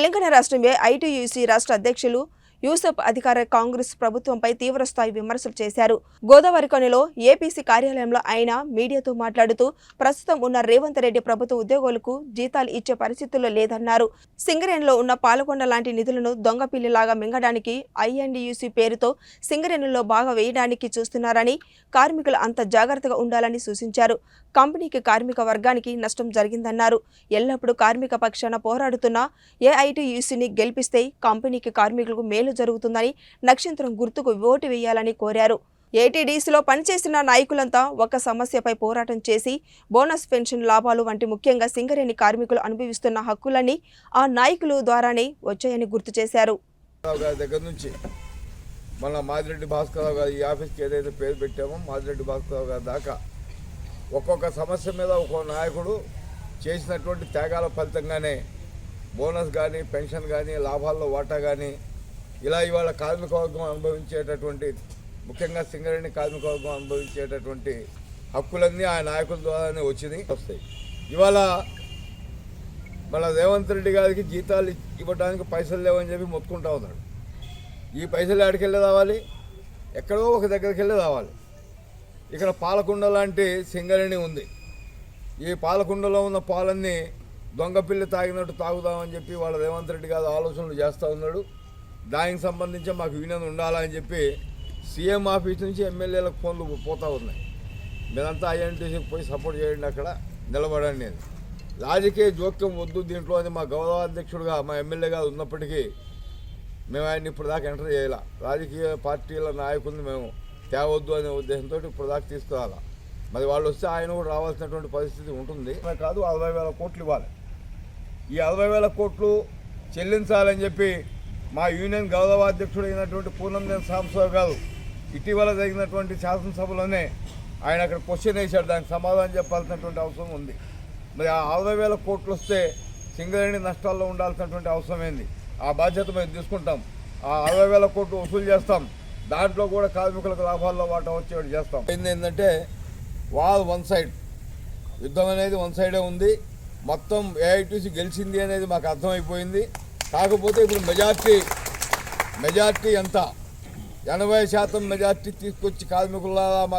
తెలంగాణ రాష్ట్రంలో ఐటీయూసీ రాష్ట్ర అధ్యక్షులు యూసఫ్ అధికార కాంగ్రెస్ ప్రభుత్వంపై తీవ్రస్థాయి విమర్శలు చేశారు. గోదావరిఖనిలో ఏపీసీ కార్యాలయంలో ఆయన మీడియాతో మాట్లాడుతూ ప్రస్తుతం ఉన్న రేవంత్ రెడ్డి ప్రభుత్వ ఉద్యోగులకు జీతాలు ఇచ్చే పరిస్థితుల్లో లేదన్నారు. సింగరేణిలో ఉన్న పాలకొండ లాంటి నిధులను దొంగపిల్లిలాగా మింగడానికి ఐఎన్టీయూసీ పేరుతో సింగరేణిలో బాగా వేయడానికి చూస్తున్నారని, కార్మికులు అంత జాగ్రత్తగా ఉండాలని సూచించారు. కంపెనీకి కార్మిక వర్గానికి నష్టం జరిగిందన్నారు. ఎల్లప్పుడూ కార్మిక పక్షాన పోరాడుతున్న ఏఐటీయూసీని గెలిపిస్తే కంపెనీకి కార్మికులకు మేలు జరుగుతుందని, నక్షత్రం గుర్తుకు ఓటు వేయాలని కోరారు. ఏటీడీసీలో పనిచేసిన నాయకులంతా ఒక సమస్యపై పోరాటం చేసి బోనస్, పెన్షన్, లాభాలు వంటి ముఖ్యంగా సింగరేణి కార్మికులు అనుభవిస్తున్న హక్కులన్నీ ఆ నాయకులు ద్వారానే వచ్చాయని గుర్తు చేశారు. దగ్గర నుంచి మన మాదిరెడ్డి భాస్కరరావు గారు ఈ ఆఫీస్కి ఏదైతే పేరు పెట్టామో మాదిరెడ్డి భాస్కరరావు గారి దాకా ఒక్కొక్క సమస్య మీద ఒక్కొక్క నాయకుడు చేసినటువంటి త్యాగాల ఫలితంగానే బోనస్ కానీ, పెన్షన్ కానీ, లాభాల్లో వాటా కానీ ఇలా ఇవాళ కార్మిక వర్గం అనుభవించేటటువంటి, ముఖ్యంగా సింగరేణి కార్మిక వర్గం అనుభవించేటటువంటి హక్కులన్నీ ఆ నాయకుల ద్వారానే వస్తాయి. ఇవాళ మన రేవంత్ రెడ్డి గారికి జీతాలు ఇవ్వడానికి పైసలు లేవని చెప్పి మొత్తుకుంటా ఉన్నాడు. ఈ పైసలు ఎక్కడికి వెళ్ళి రావాలి? ఎక్కడో ఒక దగ్గరికి వెళ్ళి రావాలి. ఇక్కడ పాలకొండ లాంటి సింగరేణి ఉంది. ఈ పాలకొండలో ఉన్న పాలన్నీ దొంగపిల్లి తాగినట్టు తాగుదామని చెప్పి వాళ్ళ రేవంత్ రెడ్డి గారు ఆలోచనలు చేస్తూ ఉన్నాడు. దానికి సంబంధించి మాకు యూనియన్ ఉండాలని చెప్పి సీఎం ఆఫీస్ నుంచి ఎమ్మెల్యేలకు ఫోన్లు పోతూ ఉన్నాయి. మీరంతా ఐఎన్టీసీకి పోయి సపోర్ట్ చేయండి, అక్కడ నిలబడండి అని. రాజకీయ జోక్యం వద్దు దీంట్లో అని మా గౌరవాధ్యక్షుడుగా మా ఎమ్మెల్యే గారు ఉన్నప్పటికీ మేము ఆయన ఇప్పుడు దాకా ఎంటర్ చేయాల. రాజకీయ పార్టీల నాయకుల్ని మేము తేవద్దు అనే ఉద్దేశంతో ఇప్పుడు దాకా తీసుకురావాలి. మరి వాళ్ళు వస్తే ఆయన కూడా రావాల్సినటువంటి పరిస్థితి ఉంటుంది. కాదు, 60,000 కోట్లు ఇవ్వాలి. ఈ 60,000 కోట్లు చెల్లించాలని చెప్పి మా యూనియన్ గౌరవాధ్యక్షుడు అయినటువంటి పూర్ణంనేని సాంబశివరావు గారు ఇటీవల జరిగినటువంటి శాసనసభలోనే ఆయన అక్కడ క్వశ్చన్ వేశాడు. దానికి సమాధానం చెప్పాల్సినటువంటి అవసరం ఉంది. మరి ఆ 60,000 కోట్లు వస్తే సింగరేణి నష్టాల్లో ఉండాల్సినటువంటి అవసరం ఏంది? ఆ బాధ్యత మేము తీసుకుంటాం. ఆ 60,000 కోట్లు వసూలు చేస్తాం. దాంట్లో కూడా కార్మికులకు లాభాల్లో వాటా వచ్చేవాడు చేస్తాం. ఏంటంటే వార్ వన్ సైడ్, యుద్ధం అనేది వన్ సైడే ఉంది. మొత్తం ఏఐటీసీ గెలిచింది అనేది మాకు అర్థమైపోయింది. కాకపోతే ఇప్పుడు మెజార్టీ ఎంత? 80% మెజార్టీ తీసుకొచ్చి కార్మికుల మా